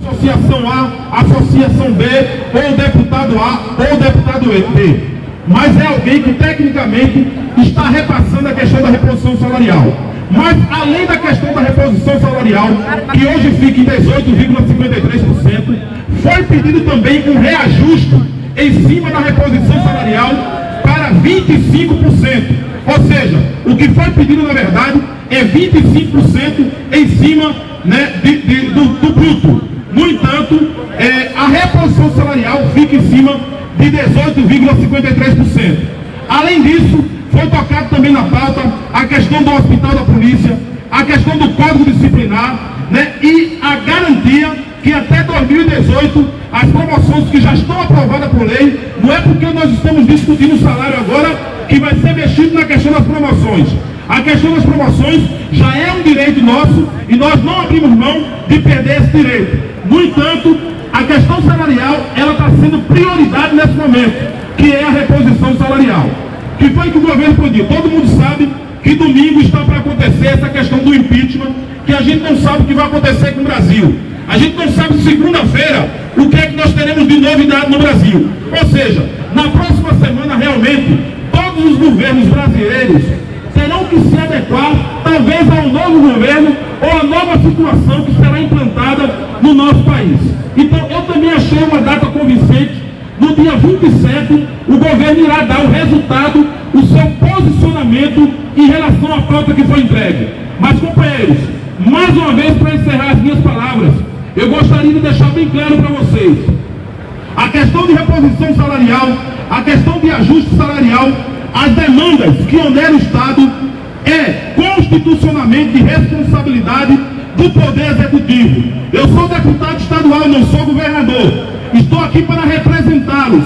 Associação A, associação B, ou deputado A, ou deputado B. Mas é alguém que tecnicamente está repassando a questão da reposição salarial. Mas além da questão da reposição salarial, que hoje fica em 18,53%, foi pedido também um reajuste em cima da reposição salarial para 25%. Ou seja, o que foi pedido na verdade é 25% em cima, né, do bruto. No entanto, a reposição salarial fica em cima de 18,53%. Além disso, foi tocado também na pauta a questão do hospital da polícia, a questão do código disciplinar, né, e a garantia que até 2018 as promoções que já estão aprovadas por lei, não é porque nós estamos discutindo o salário agora que vai ser mexido na questão das promoções. A questão das promoções já é um direito nosso e nós não abrimos mão de perder esse direito. No entanto, a questão salarial, ela está sendo prioridade nesse momento, que é a reposição salarial. Que foi que o governo pediu? Todo mundo sabe que domingo está para acontecer essa questão do impeachment, que a gente não sabe o que vai acontecer com o Brasil. A gente não sabe segunda-feira o que é que nós teremos de novidade no Brasil. Ou seja, na próxima semana realmente todos os governos brasileiros terão que se adequar talvez ao novo governo ou à nova situação que será implantada no nosso país. Então eu também achei uma data convincente. No dia 27 o governo irá dar o resultado, o seu posicionamento em relação à pauta que foi entregue. Mas companheiros, mais uma vez, para encerrar as minhas palavras, eu gostaria de deixar bem claro para vocês: a questão de reposição salarial, a questão de ajuste salarial, as demandas que oneram o Estado é constitucionalmente de responsabilidade do Poder Executivo. Eu sou deputado estadual, não sou governador. Estou aqui para representá-los.